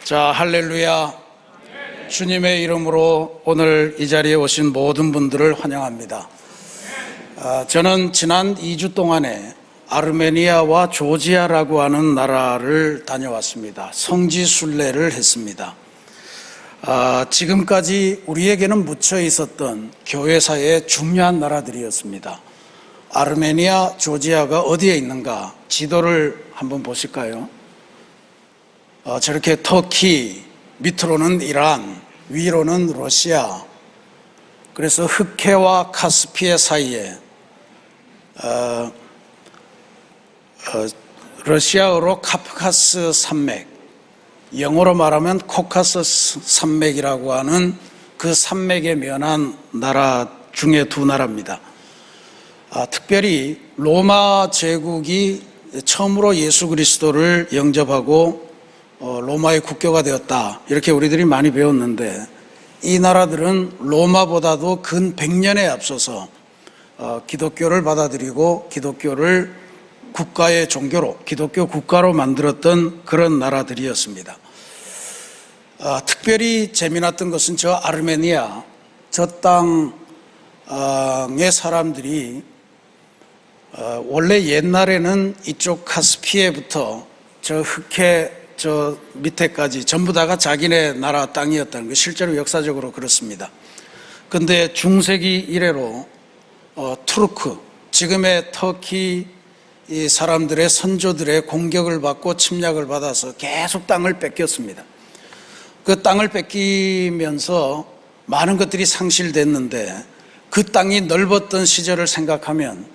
자, 할렐루야. 주님의 이름으로 오늘 이 자리에 오신 모든 분들을 환영합니다. 저는 지난 2주 동안에 아르메니아와 조지아라고 하는 나라를 다녀왔습니다. 성지 순례를 했습니다. 지금까지 우리에게는 묻혀 있었던 교회사의 중요한 나라들이었습니다. 아르메니아, 조지아가 어디에 있는가? 지도를 한번 보실까요? 저렇게 터키, 밑으로는 이란, 위로는 러시아. 그래서 흑해와 카스피해 사이에 러시아어로 카프카스 산맥, 영어로 말하면 코카서스 산맥이라고 하는 그 산맥에 면한 나라 중에 두 나라입니다. 특별히 로마 제국이 처음으로 예수 그리스도를 영접하고 로마의 국교가 되었다, 이렇게 우리들이 많이 배웠는데, 이 나라들은 로마보다도 근 100년에 앞서서 기독교를 받아들이고 기독교를 국가의 종교로, 기독교 국가로 만들었던 그런 나라들이었습니다. 특별히 재미났던 것은 저 아르메니아, 저 땅의 사람들이 원래 옛날에는 이쪽 카스피해부터 저 흑해 저 밑에까지 전부 다가 자기네 나라 땅이었다는 게 실제로 역사적으로 그렇습니다. 그런데 중세기 이래로 투르크, 지금의 터키 이 사람들의 선조들의 공격을 받고 침략을 받아서 계속 땅을 뺏겼습니다. 그 땅을 뺏기면서 많은 것들이 상실됐는데, 그 땅이 넓었던 시절을 생각하면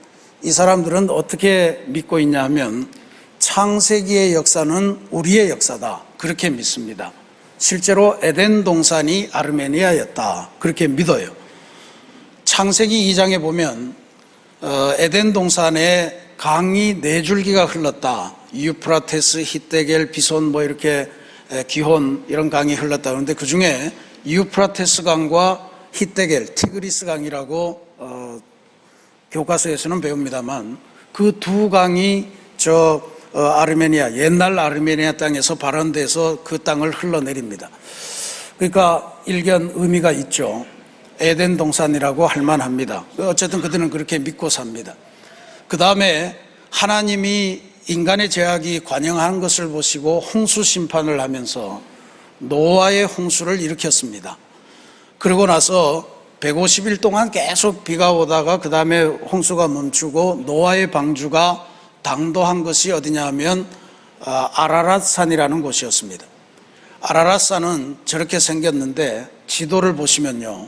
이 사람들은 어떻게 믿고 있냐 하면, 창세기의 역사는 우리의 역사다, 그렇게 믿습니다. 실제로 에덴 동산이 아르메니아였다, 그렇게 믿어요. 창세기 2장에 보면 에덴 동산에 강이 4줄기가 흘렀다, 유프라테스, 히데겔, 비손, 이렇게 기혼, 이런 강이 흘렀다. 그런데 그 중에 유프라테스 강과 히데겔, 티그리스 강이라고 교과서에서는 배웁니다만, 그 두 강이 아르메니아, 옛날 아르메니아 땅에서 발원돼서 그 땅을 흘러내립니다. 그러니까 일견 의미가 있죠. 에덴 동산이라고 할 만합니다. 어쨌든 그들은 그렇게 믿고 삽니다. 그 다음에 하나님이 인간의 죄악이 관영한 것을 보시고 홍수 심판을 하면서 노아의 홍수를 일으켰습니다. 그러고 나서 150일 동안 계속 비가 오다가 그 다음에 홍수가 멈추고 노아의 방주가 당도한 것이 어디냐 하면 아라랏산이라는 곳이었습니다. 아라랏산은 저렇게 생겼는데, 지도를 보시면요,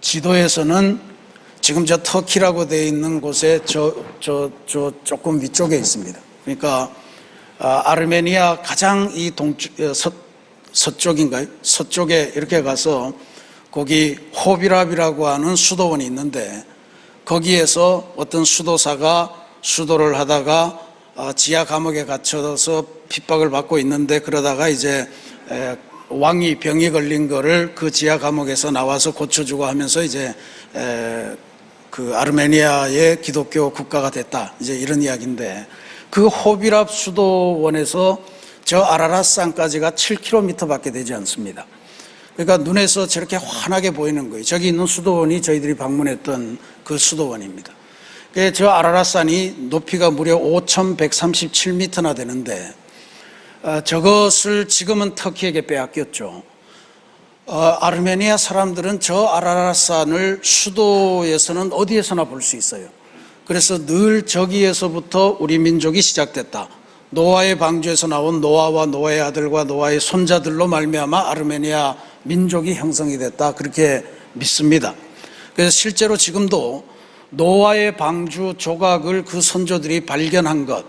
지도에서는 지금 저 터키라고 되어 있는 곳에 조금 위쪽에 있습니다. 그러니까 아르메니아 가장 이 서쪽인가요? 서쪽에 이렇게 가서 거기 호비랍이라고 하는 수도원이 있는데, 거기에서 어떤 수도사가 수도를 하다가 지하 감옥에 갇혀서 핍박을 받고 있는데, 그러다가 이제 왕이 병이 걸린 거를 그 지하 감옥에서 나와서 고쳐주고 하면서 이제 그 아르메니아의 기독교 국가가 됐다, 이제 이런 이야기인데, 그 호비랍 수도원에서 저 아라랏산까지가 7km밖에 되지 않습니다. 그러니까 눈에서 저렇게 환하게 보이는 거예요. 저기 있는 수도원이 저희들이 방문했던 그 수도원입니다. 저 아라랏산이 높이가 무려 5,137m나 되는데, 저것을 지금은 터키에게 빼앗겼죠. 아르메니아 사람들은 저 아라랏산을 수도에서는 어디에서나 볼 수 있어요. 그래서 늘 저기에서부터 우리 민족이 시작됐다, 노아의 방주에서 나온 노아와 노아의 아들과 노아의 손자들로 말미암아 아르메니아 민족이 형성이 됐다, 그렇게 믿습니다. 그래서 실제로 지금도 노아의 방주 조각을 그 선조들이 발견한 것,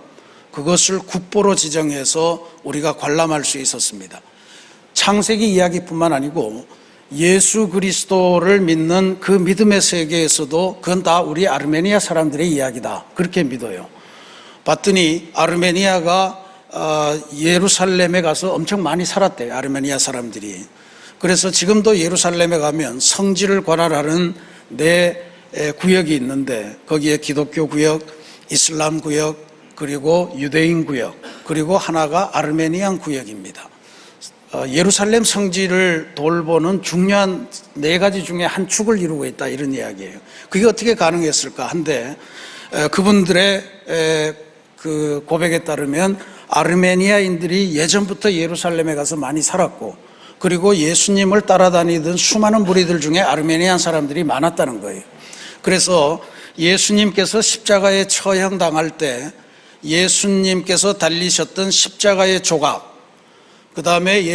그것을 국보로 지정해서 우리가 관람할 수 있었습니다. 창세기 이야기뿐만 아니고 예수 그리스도를 믿는 그 믿음의 세계에서도 그건 다 우리 아르메니아 사람들의 이야기다, 그렇게 믿어요. 봤더니 아르메니아가 예루살렘에 가서 엄청 많이 살았대요, 아르메니아 사람들이. 그래서 지금도 예루살렘에 가면 성지를 관할하는 구역이 있는데, 거기에 기독교 구역, 이슬람 구역, 그리고 유대인 구역, 그리고 하나가 아르메니안 구역입니다. 예루살렘 성지를 돌보는 중요한 네 가지 중에 한 축을 이루고 있다, 이런 이야기예요. 그게 어떻게 가능했을까 한데, 그분들의 그 고백에 따르면 아르메니아인들이 예전부터 예루살렘에 가서 많이 살았고, 그리고 예수님을 따라다니던 수많은 무리들 중에 아르메니안 사람들이 많았다는 거예요. 그래서 예수님께서 십자가에 처형당할 때 예수님께서 달리셨던 십자가의 조각, 그 다음에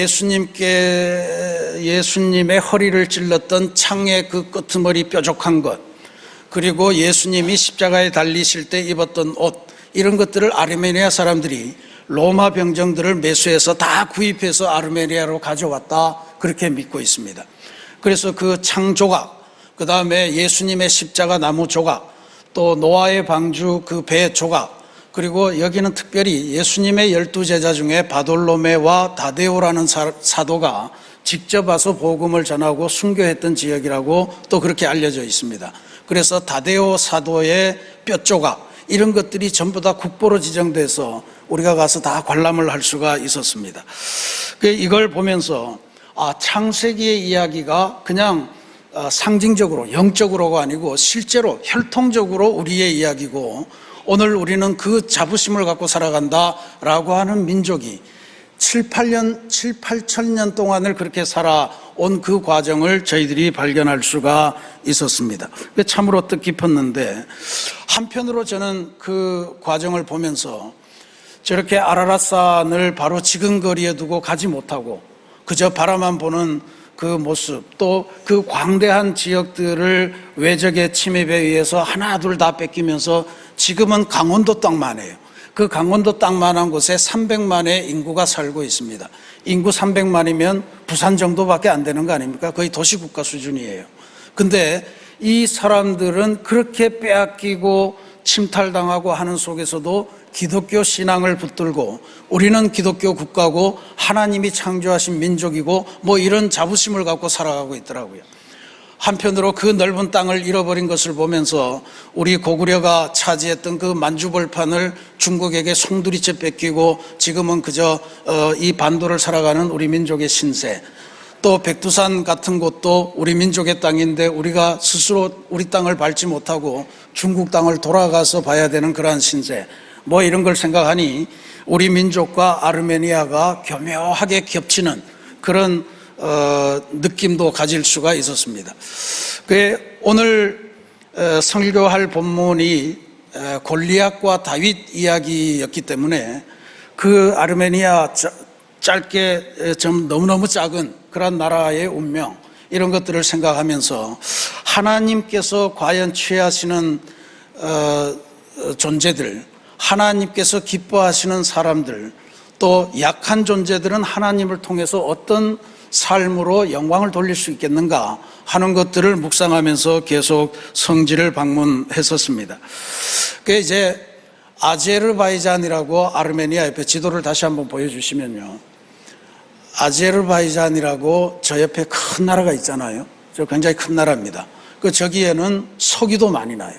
예수님의 허리를 찔렀던 창의 그 끄트머리 뾰족한 것, 그리고 예수님이 십자가에 달리실 때 입었던 옷, 이런 것들을 아르메니아 사람들이 로마 병정들을 매수해서 다 구입해서 아르메니아로 가져왔다, 그렇게 믿고 있습니다. 그래서 그 창 조각, 그 다음에 예수님의 십자가 나무 조각, 또 노아의 방주 그 배 조각, 그리고 여기는 특별히 예수님의 12제자 중에 바돌로메와 다데오라는 사도가 직접 와서 복음을 전하고 순교했던 지역이라고 또 그렇게 알려져 있습니다. 그래서 다데오 사도의 뼈 조각, 이런 것들이 전부 다 국보로 지정돼서 우리가 가서 다 관람을 할 수가 있었습니다. 이걸 보면서 창세기의 이야기가 그냥 상징적으로, 영적으로가 아니고 실제로 혈통적으로 우리의 이야기고, 오늘 우리는 그 자부심을 갖고 살아간다라고 하는 민족이 8천년 동안을 그렇게 살아온 그 과정을 저희들이 발견할 수가 있었습니다. 참으로 뜻깊었는데, 한편으로 저는 그 과정을 보면서 저렇게 아라랏산을 바로 지근거리에 두고 가지 못하고 그저 바라만 보는 그 모습, 또 그 광대한 지역들을 외적의 침입에 의해서 하나 둘 다 뺏기면서 지금은 강원도 땅만 해요. 그 강원도 땅만한 곳에 300만의 인구가 살고 있습니다. 인구 300만이면 부산 정도밖에 안 되는 거 아닙니까? 거의 도시국가 수준이에요. 근데 이 사람들은 그렇게 빼앗기고 침탈당하고 하는 속에서도 기독교 신앙을 붙들고 우리는 기독교 국가고 하나님이 창조하신 민족이고 뭐 이런 자부심을 갖고 살아가고 있더라고요. 한편으로 그 넓은 땅을 잃어버린 것을 보면서 우리 고구려가 차지했던 그 만주벌판을 중국에게 송두리째 뺏기고 지금은 그저 이 반도를 살아가는 우리 민족의 신세, 또 백두산 같은 곳도 우리 민족의 땅인데 우리가 스스로 우리 땅을 밟지 못하고 중국 땅을 돌아가서 봐야 되는 그러한 신세, 뭐 이런 걸 생각하니 우리 민족과 아르메니아가 교묘하게 겹치는 그런 느낌도 가질 수가 있었습니다. 오늘 설교할 본문이 골리앗과 다윗 이야기였기 때문에 그 아르메니아 짧게 좀 너무너무 작은 그런 나라의 운명, 이런 것들을 생각하면서 하나님께서 과연 취하시는 존재들, 하나님께서 기뻐하시는 사람들, 또 약한 존재들은 하나님을 통해서 어떤 삶으로 영광을 돌릴 수 있겠는가 하는 것들을 묵상하면서 계속 성지를 방문했었습니다. 이제 아제르바이잔이라고, 아르메니아 옆에 지도를 다시 한번 보여주시면요, 아제르바이잔이라고 저 옆에 큰 나라가 있잖아요. 저 굉장히 큰 나라입니다. 저기에는 석유도 많이 나요.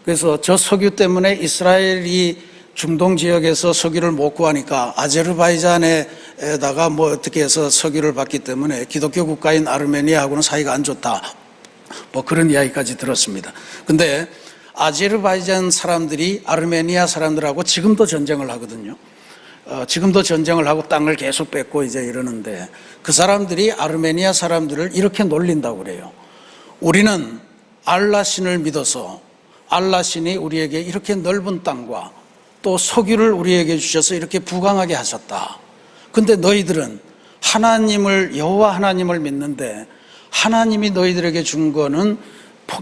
그래서 저 석유 때문에 이스라엘이 중동 지역에서 석유를 못 구하니까 아제르바이잔에다가 뭐 어떻게 해서 석유를 받기 때문에 기독교 국가인 아르메니아하고는 사이가 안 좋다, 뭐 그런 이야기까지 들었습니다. 근데 아제르바이잔 사람들이 아르메니아 사람들하고 지금도 전쟁을 하거든요. 지금도 전쟁을 하고 땅을 계속 뺏고 이제 이러는데, 그 사람들이 아르메니아 사람들을 이렇게 놀린다고 그래요. 우리는 알라신을 믿어서 알라신이 우리에게 이렇게 넓은 땅과 또 석유를 우리에게 주셔서 이렇게 부강하게 하셨다. 근데 너희들은 하나님을, 여호와 하나님을 믿는데 하나님이 너희들에게 준 거는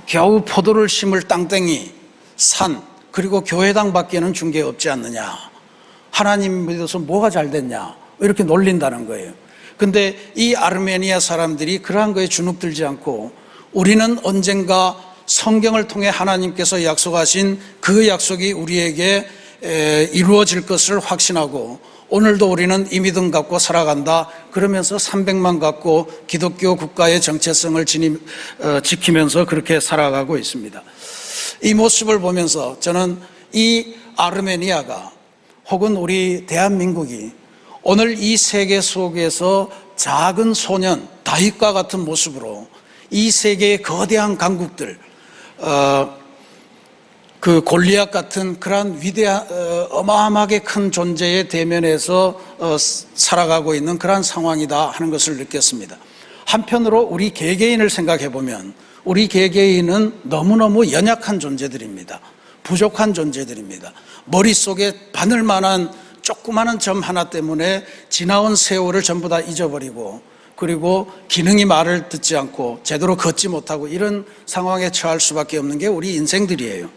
겨우 포도를 심을 땅땡이, 산, 그리고 교회당 밖에는 준 게 없지 않느냐. 하나님 믿어서 뭐가 잘 됐냐, 이렇게 놀린다는 거예요. 근데 이 아르메니아 사람들이 그러한 거에 주눅들지 않고 우리는 언젠가 성경을 통해 하나님께서 약속하신 그 약속이 우리에게 이루어질 것을 확신하고 오늘도 우리는 이 믿음 갖고 살아간다, 그러면서 300만 갖고 기독교 국가의 정체성을 지키면서 그렇게 살아가고 있습니다. 이 모습을 보면서 저는 이 아르메니아가 혹은 우리 대한민국이 오늘 이 세계 속에서 작은 소년 다윗과 같은 모습으로 이 세계의 거대한 강국들, 그 골리앗 같은 그러한 위대한 어마어마하게 큰 존재의 대면에서 살아가고 있는 그러한 상황이다 하는 것을 느꼈습니다. 한편으로 우리 개개인을 생각해 보면 우리 개개인은 너무너무 연약한 존재들입니다. 부족한 존재들입니다. 머릿속에 바늘만한 조그마한 점 하나 때문에 지나온 세월을 전부 다 잊어버리고, 그리고 기능이 말을 듣지 않고 제대로 걷지 못하고 이런 상황에 처할 수밖에 없는 게 우리 인생들이에요.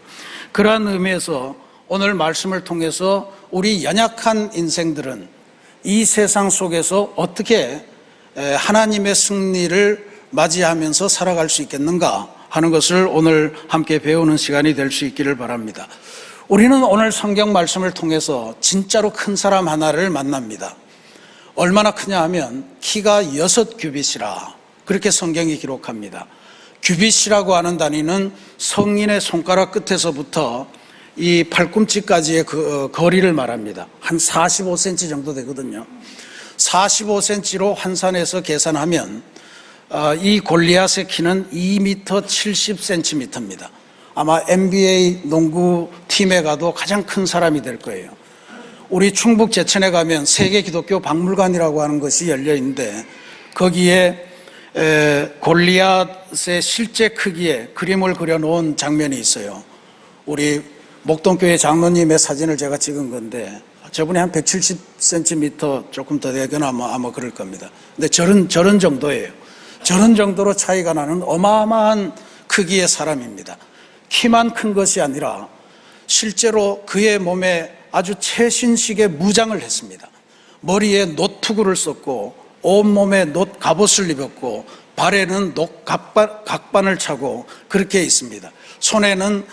그러한 의미에서 오늘 말씀을 통해서 우리 연약한 인생들은 이 세상 속에서 어떻게 하나님의 승리를 맞이하면서 살아갈 수 있겠는가 하는 것을 오늘 함께 배우는 시간이 될 수 있기를 바랍니다. 우리는 오늘 성경 말씀을 통해서 진짜로 큰 사람 하나를 만납니다. 얼마나 크냐 하면 키가 6규빗이라 그렇게 성경이 기록합니다. 규빗이라고 하는 단위는 성인의 손가락 끝에서부터 이 팔꿈치까지의 그 거리를 말합니다. 한 45cm 정도 되거든요. 45cm로 환산해서 계산하면 이 골리앗의 키는 2m 70cm입니다. 아마 NBA 농구팀에 가도 가장 큰 사람이 될 거예요. 우리 충북 제천에 가면 세계 기독교 박물관이라고 하는 것이 열려 있는데 거기에 골리앗의 실제 크기의 그림을 그려놓은 장면이 있어요. 우리 목동교회 장로님의 사진을 제가 찍은 건데 저분이 한 170cm 조금 더 되거나 아마 그럴 겁니다. 근데 저런 정도예요. 저런 정도로 차이가 나는 어마어마한 크기의 사람입니다. 키만 큰 것이 아니라 실제로 그의 몸에 아주 최신식의 무장을 했습니다. 머리에 놋투구를 썼고 온몸에 놋 갑옷을 입었고 발에는 놋 각반을 차고 그렇게 있습니다. 손에는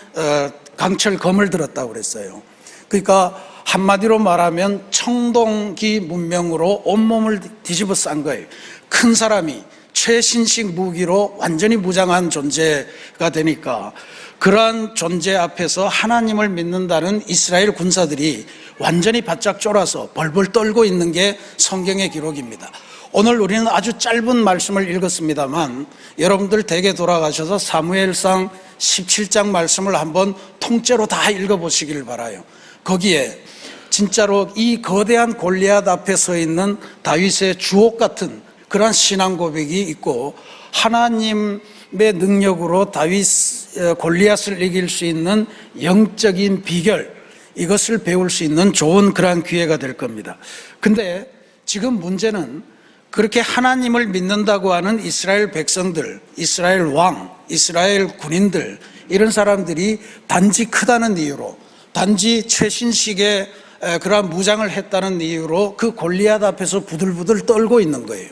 강철검을 들었다고 그랬어요. 그러니까 한마디로 말하면 청동기 문명으로 온몸을 뒤집어 싼 거예요. 큰 사람이 최신식 무기로 완전히 무장한 존재가 되니까 그러한 존재 앞에서 하나님을 믿는다는 이스라엘 군사들이 완전히 바짝 쫄아서 벌벌 떨고 있는 게 성경의 기록입니다. 오늘 우리는 아주 짧은 말씀을 읽었습니다만 여러분들 댁에 돌아가셔서 사무엘상 17장 말씀을 한번 통째로 다 읽어보시길 바라요. 거기에 진짜로 이 거대한 골리앗 앞에 서 있는 다윗의 주옥 같은 그러한 신앙 고백이 있고 하나님의 능력으로 골리앗을 이길 수 있는 영적인 비결, 이것을 배울 수 있는 좋은 그러한 기회가 될 겁니다. 근데 지금 문제는 그렇게 하나님을 믿는다고 하는 이스라엘 백성들, 이스라엘 왕, 이스라엘 군인들, 이런 사람들이 단지 크다는 이유로, 단지 최신식의 그러한 무장을 했다는 이유로 그 골리앗 앞에서 부들부들 떨고 있는 거예요.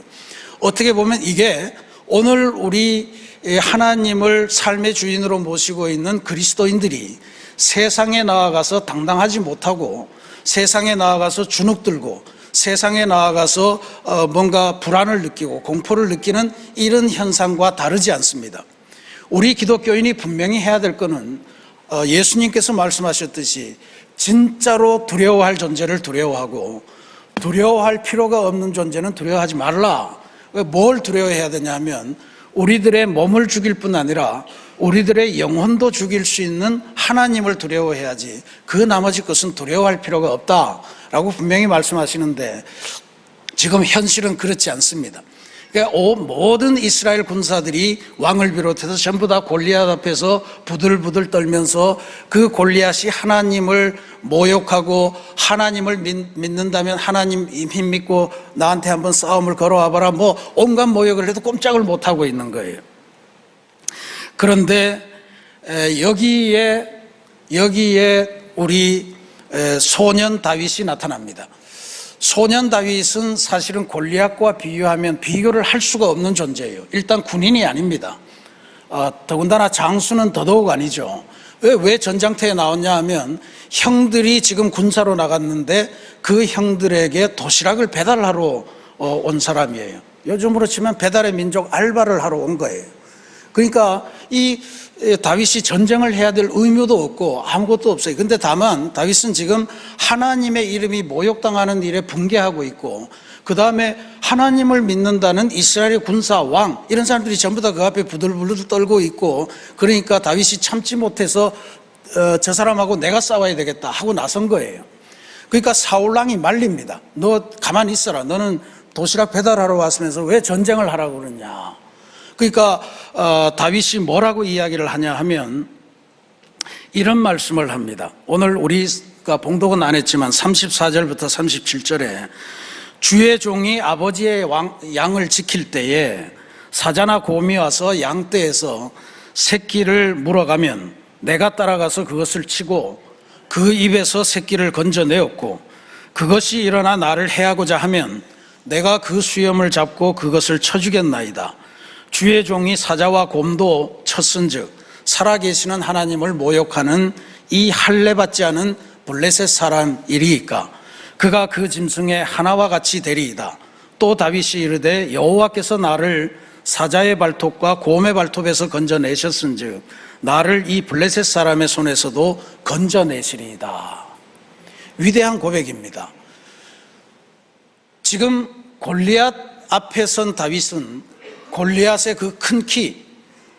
어떻게 보면 이게 오늘 우리 하나님을 삶의 주인으로 모시고 있는 그리스도인들이 세상에 나아가서 당당하지 못하고 세상에 나아가서 주눅들고 세상에 나아가서 뭔가 불안을 느끼고 공포를 느끼는 이런 현상과 다르지 않습니다. 우리 기독교인이 분명히 해야 될 것은 예수님께서 말씀하셨듯이 진짜로 두려워할 존재를 두려워하고 두려워할 필요가 없는 존재는 두려워하지 말라. 뭘 두려워해야 되냐면 우리들의 몸을 죽일 뿐 아니라 우리들의 영혼도 죽일 수 있는 하나님을 두려워해야지 그 나머지 것은 두려워할 필요가 없다라고 분명히 말씀하시는데 지금 현실은 그렇지 않습니다. 그러니까 모든 이스라엘 군사들이 왕을 비롯해서 전부 다 골리앗 앞에서 부들부들 떨면서 그 골리앗이 하나님을 모욕하고 하나님을 믿는다면 하나님 힘 믿고 나한테 한번 싸움을 걸어와 봐라 뭐 온갖 모욕을 해도 꼼짝을 못하고 있는 거예요. 그런데 여기에 우리 소년 다윗이 나타납니다. 소년 다윗은 사실은 골리앗과 비교하면 비교를 할 수가 없는 존재예요. 일단 군인이 아닙니다. 더군다나 장수는 더더욱 아니죠. 왜 전장터에 나왔냐 하면 형들이 지금 군사로 나갔는데 그 형들에게 도시락을 배달하러 온 사람이에요. 요즘으로 치면 배달의 민족 알바를 하러 온 거예요. 그러니까 이 다윗이 전쟁을 해야 될 의무도 없고 아무것도 없어요. 근데 다만 다윗은 지금 하나님의 이름이 모욕당하는 일에 분개하고 있고 그 다음에 하나님을 믿는다는 이스라엘의 군사 왕, 이런 사람들이 전부 다 그 앞에 부들부들 떨고 있고, 그러니까 다윗이 참지 못해서 저 사람하고 내가 싸워야 되겠다 하고 나선 거예요. 그러니까 사울왕이 말립니다. 너 가만히 있어라. 너는 도시락 배달하러 왔으면서 왜 전쟁을 하라고 그러냐. 그러니까 다윗이 뭐라고 이야기를 하냐 하면 이런 말씀을 합니다. 오늘 우리가 봉독은 안 했지만 34절부터 37절에 주의 종이 아버지의 양을 지킬 때에 사자나 곰이 와서 양떼에서 새끼를 물어가면 내가 따라가서 그것을 치고 그 입에서 새끼를 건져내었고, 그것이 일어나 나를 해하고자 하면 내가 그 수염을 잡고 그것을 쳐주겠나이다. 주의 종이 사자와 곰도 쳤은즉 살아계시는 하나님을 모욕하는 이 할례받지 않은 블레셋 사람이리이까 그가 그 짐승의 하나와 같이 되리이다. 또 다윗이 이르되 여호와께서 나를 사자의 발톱과 곰의 발톱에서 건져내셨은즉 나를 이 블레셋 사람의 손에서도 건져내시리이다. 위대한 고백입니다. 지금 골리앗 앞에 선 다윗은 골리앗의 그 큰 키,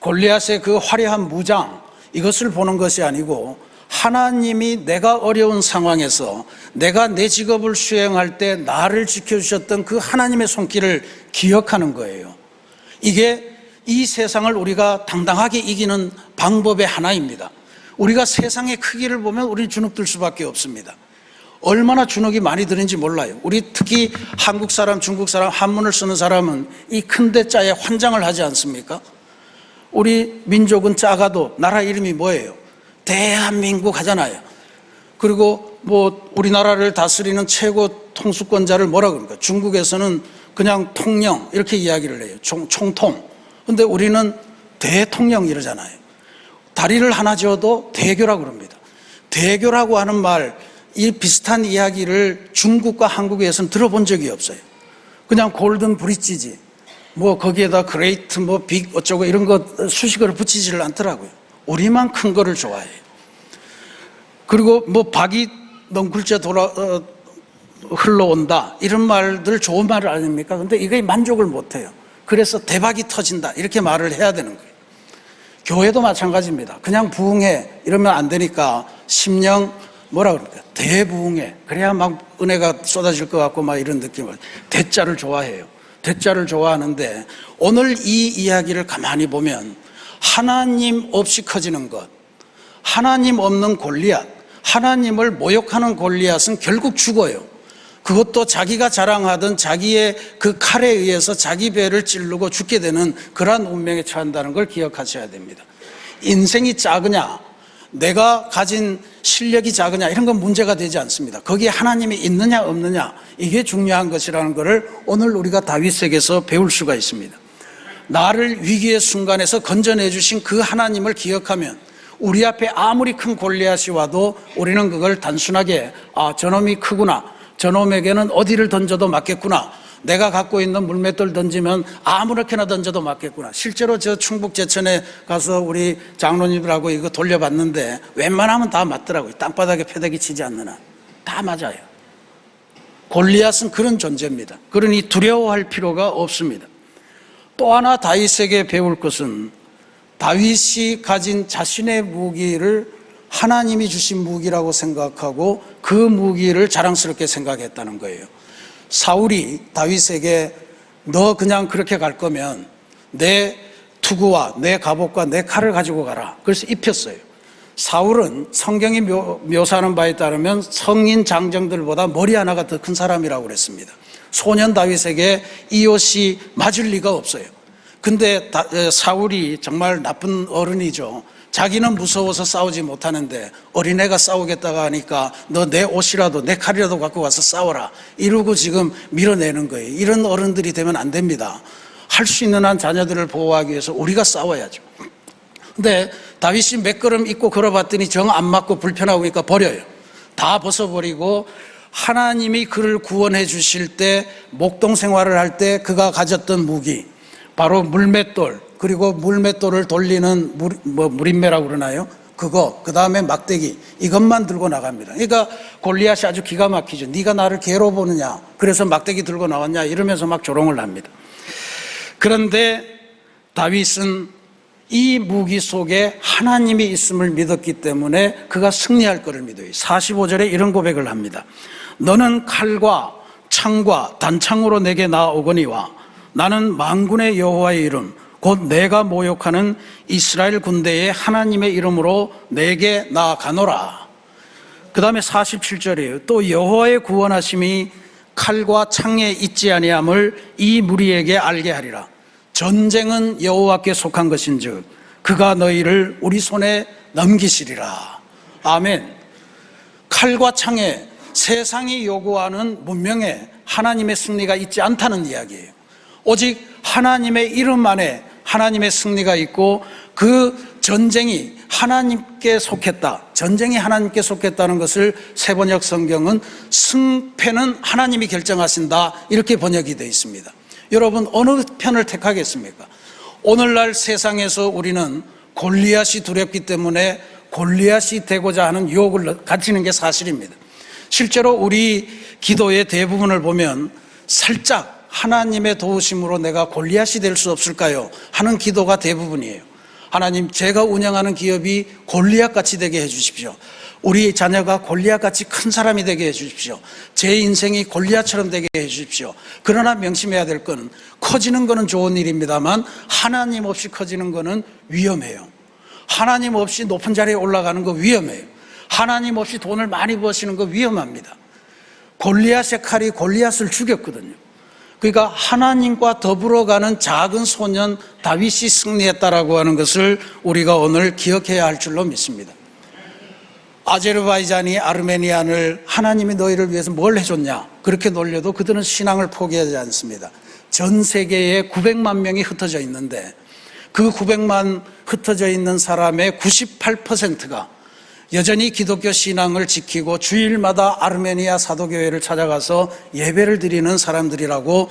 골리앗의 그 화려한 무장, 이것을 보는 것이 아니고 하나님이 내가 어려운 상황에서 내가 내 직업을 수행할 때 나를 지켜주셨던 그 하나님의 손길을 기억하는 거예요. 이게 이 세상을 우리가 당당하게 이기는 방법의 하나입니다. 우리가 세상의 크기를 보면 우리는 주눅들 수밖에 없습니다. 얼마나 주눅이 많이 드는지 몰라요. 우리 특히 한국 사람, 중국 사람, 한문을 쓰는 사람은 이 큰 대자에 환장을 하지 않습니까? 우리 민족은 작아도 나라 이름이 뭐예요? 대한민국 하잖아요. 그리고 뭐 우리나라를 다스리는 최고 통수권자를 뭐라 그럽니까? 중국에서는 그냥 통령 이렇게 이야기를 해요. 총통. 근데 우리는 대통령 이러잖아요. 다리를 하나 지어도 대교라고 그럽니다. 대교라고 하는 말, 이 비슷한 이야기를 중국과 한국에서는 들어본 적이 없어요. 그냥 골든 브릿지지. 뭐 거기에다 그레이트 뭐 빅 어쩌고 이런 거 수식어를 붙이지를 않더라고요. 우리만 큰 거를 좋아해요. 그리고 뭐 박이 넝굴째 흘러온다 이런 말들 좋은 말 아닙니까? 근데 이게 만족을 못해요. 그래서 대박이 터진다 이렇게 말을 해야 되는 거예요. 교회도 마찬가지입니다. 그냥 부흥해 이러면 안 되니까 심령 뭐라 그럴까? 대부흥해. 그래야 막 은혜가 쏟아질 것 같고 막 이런 느낌을. 대자를 좋아해요. 대자를 좋아하는데 오늘 이 이야기를 가만히 보면 하나님 없이 커지는 것, 하나님 없는 골리앗, 하나님을 모욕하는 골리앗은 결국 죽어요. 그것도 자기가 자랑하던 자기의 그 칼에 의해서 자기 배를 찌르고 죽게 되는 그러한 운명에 처한다는 걸 기억하셔야 됩니다. 인생이 작으냐, 내가 가진 실력이 작으냐 이런 건 문제가 되지 않습니다. 거기에 하나님이 있느냐 없느냐 이게 중요한 것이라는 것을 오늘 우리가 다윗에게서 배울 수가 있습니다. 나를 위기의 순간에서 건져내 주신 그 하나님을 기억하면 우리 앞에 아무리 큰 골리앗이 와도 우리는 그걸 단순하게 저놈이 크구나, 저놈에게는 어디를 던져도 맞겠구나, 내가 갖고 있는 물맷돌 던지면 아무렇게나 던져도 맞겠구나. 실제로 저 충북 제천에 가서 우리 장로님들하고 이거 돌려봤는데 웬만하면 다 맞더라고요. 땅바닥에 패대기 치지 않는 한 다 맞아요. 골리앗은 그런 존재입니다. 그러니 두려워할 필요가 없습니다. 또 하나 다윗에게 배울 것은 다윗이 가진 자신의 무기를 하나님이 주신 무기라고 생각하고 그 무기를 자랑스럽게 생각했다는 거예요. 사울이 다윗에게 너 그냥 그렇게 갈 거면 내 투구와 내 갑옷과 내 칼을 가지고 가라. 그래서 입혔어요. 사울은 성경이 묘사하는 바에 따르면 성인 장정들보다 머리 하나가 더 큰 사람이라고 그랬습니다. 소년 다윗에게 이 옷이 맞을 리가 없어요. 근데 사울이 정말 나쁜 어른이죠. 자기는 무서워서 싸우지 못하는데 어린애가 싸우겠다고 하니까 너 내 옷이라도 내 칼이라도 갖고 와서 싸워라 이러고 지금 밀어내는 거예요. 이런 어른들이 되면 안 됩니다. 할 수 있는 한 자녀들을 보호하기 위해서 우리가 싸워야죠. 근데 다윗이 몇 걸음 입고 걸어봤더니 정 안 맞고 불편하니까 버려요. 다 벗어버리고 하나님이 그를 구원해 주실 때 목동 생활을 할 때 그가 가졌던 무기 바로 물맷돌, 그리고 물맷돌을 돌리는 물인매라고 그러나요? 그거, 그 다음에 막대기, 이것만 들고 나갑니다. 그러니까 골리앗이 아주 기가 막히죠. 네가 나를 개로 보느냐, 그래서 막대기 들고 나왔냐, 이러면서 막 조롱을 합니다. 그런데 다윗은 이 무기 속에 하나님이 있음을 믿었기 때문에 그가 승리할 것을 믿어요. 45절에 이런 고백을 합니다. 너는 칼과 창과 단창으로 내게 나아오거니와 나는 만군의 여호와의 이름 곧 내가 모욕하는 이스라엘 군대의 하나님의 이름으로 내게 나아가노라. 그 다음에 47절이에요. 또 여호와의 구원하심이 칼과 창에 있지 아니함을 이 무리에게 알게 하리라. 전쟁은 여호와께 속한 것인즉 그가 너희를 우리 손에 넘기시리라. 아멘. 칼과 창에 세상이 요구하는 문명에 하나님의 승리가 있지 않다는 이야기예요. 오직 하나님의 이름 안에 하나님의 승리가 있고 그 전쟁이 하나님께 속했다. 전쟁이 하나님께 속했다는 것을 세번역 성경은 승패는 하나님이 결정하신다, 이렇게 번역이 되어 있습니다. 여러분, 어느 편을 택하겠습니까? 오늘날 세상에서 우리는 골리앗이 두렵기 때문에 골리앗이 되고자 하는 유혹을 가지는 게 사실입니다. 실제로 우리 기도의 대부분을 보면 살짝 하나님의 도우심으로 내가 골리앗이 될 수 없을까요? 하는 기도가 대부분이에요. 하나님, 제가 운영하는 기업이 골리앗같이 되게 해주십시오. 우리 자녀가 골리앗같이 큰 사람이 되게 해주십시오. 제 인생이 골리앗처럼 되게 해주십시오. 그러나 명심해야 될 것은 커지는 것은 좋은 일입니다만 하나님 없이 커지는 것은 위험해요. 하나님 없이 높은 자리에 올라가는 거 위험해요. 하나님 없이 돈을 많이 버시는 거 위험합니다. 골리앗의 칼이 골리앗을 죽였거든요. 그러니까 하나님과 더불어가는 작은 소년 다윗이 승리했다라고 하는 것을 우리가 오늘 기억해야 할 줄로 믿습니다. 아제르바이잔이 아르메니안을 하나님이 너희를 위해서 뭘 해줬냐 그렇게 놀려도 그들은 신앙을 포기하지 않습니다. 전 세계에 900만 명이 흩어져 있는데 그 900만 흩어져 있는 사람의 98%가 여전히 기독교 신앙을 지키고 주일마다 아르메니아 사도교회를 찾아가서 예배를 드리는 사람들이라고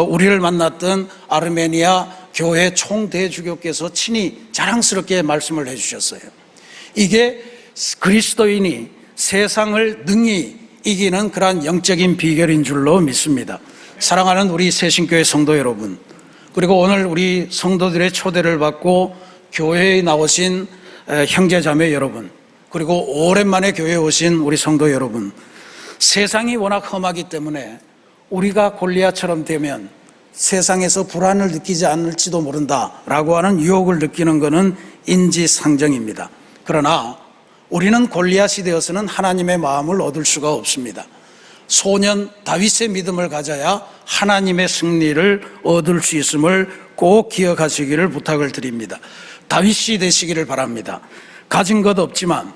우리를 만났던 아르메니아 교회 총대주교께서 친히 자랑스럽게 말씀을 해주셨어요. 이게 그리스도인이 세상을 능히 이기는 그러한 영적인 비결인 줄로 믿습니다. 사랑하는 우리 새신교회 성도 여러분, 그리고 오늘 우리 성도들의 초대를 받고 교회에 나오신 형제자매 여러분, 그리고 오랜만에 교회에 오신 우리 성도 여러분, 세상이 워낙 험하기 때문에 우리가 골리앗처럼 되면 세상에서 불안을 느끼지 않을지도 모른다라고 하는 유혹을 느끼는 것은 인지상정입니다. 그러나 우리는 골리앗이 되어서는 하나님의 마음을 얻을 수가 없습니다. 소년 다윗의 믿음을 가져야 하나님의 승리를 얻을 수 있음을 꼭 기억하시기를 부탁을 드립니다. 다윗이 되시기를 바랍니다. 가진 것 없지만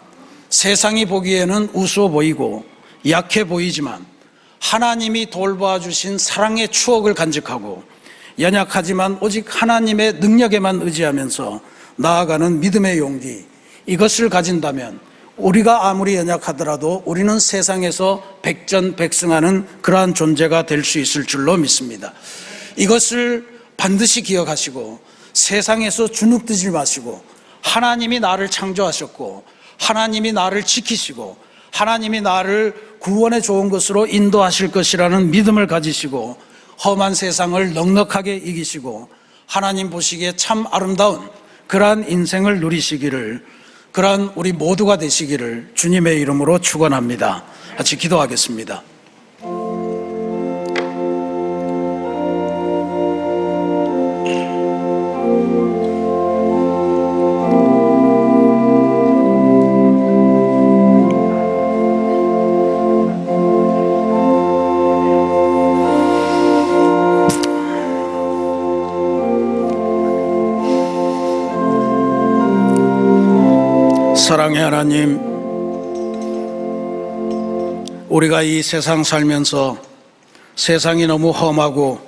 세상이 보기에는 우스워 보이고 약해 보이지만 하나님이 돌봐 주신 사랑의 추억을 간직하고 연약하지만 오직 하나님의 능력에만 의지하면서 나아가는 믿음의 용기, 이것을 가진다면 우리가 아무리 연약하더라도 우리는 세상에서 백전백승하는 그러한 존재가 될 수 있을 줄로 믿습니다. 이것을 반드시 기억하시고 세상에서 주눅들지 마시고 하나님이 나를 창조하셨고 하나님이 나를 지키시고 하나님이 나를 구원의 좋은 것으로 인도하실 것이라는 믿음을 가지시고 험한 세상을 넉넉하게 이기시고 하나님 보시기에 참 아름다운 그러한 인생을 누리시기를, 그러한 우리 모두가 되시기를 주님의 이름으로 축원합니다. 같이 기도하겠습니다. 사랑의 하나님, 우리가 이 세상 살면서 세상이 너무 험하고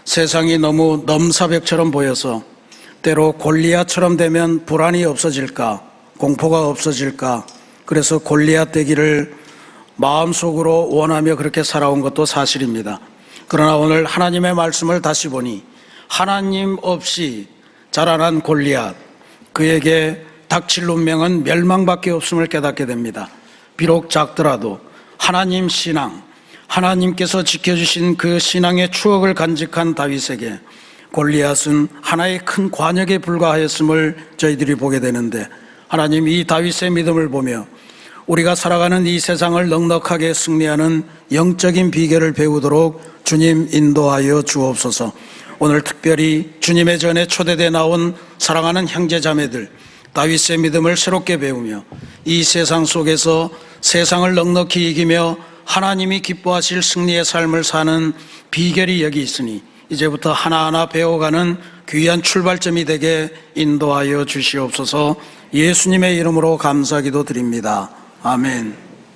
세상이 너무 넘사벽처럼 보여서 때로 골리앗처럼 되면 불안이 없어질까, 공포가 없어질까, 그래서 골리앗 되기를 마음속으로 원하며 그렇게 살아온 것도 사실입니다. 그러나 오늘 하나님의 말씀을 다시 보니 하나님 없이 자라난 골리앗, 그에게 닥칠 운명은 멸망밖에 없음을 깨닫게 됩니다. 비록 작더라도 하나님 신앙, 하나님께서 지켜주신 그 신앙의 추억을 간직한 다윗에게 골리앗은 하나의 큰 관역에 불과하였음을 저희들이 보게 되는데, 하나님 이 다윗의 믿음을 보며 우리가 살아가는 이 세상을 넉넉하게 승리하는 영적인 비결을 배우도록 주님 인도하여 주옵소서. 오늘 특별히 주님의 전에 초대돼 나온 사랑하는 형제자매들, 다윗의 믿음을 새롭게 배우며 이 세상 속에서 세상을 넉넉히 이기며 하나님이 기뻐하실 승리의 삶을 사는 비결이 여기 있으니 이제부터 하나하나 배워가는 귀한 출발점이 되게 인도하여 주시옵소서. 예수님의 이름으로 감사기도 드립니다. 아멘.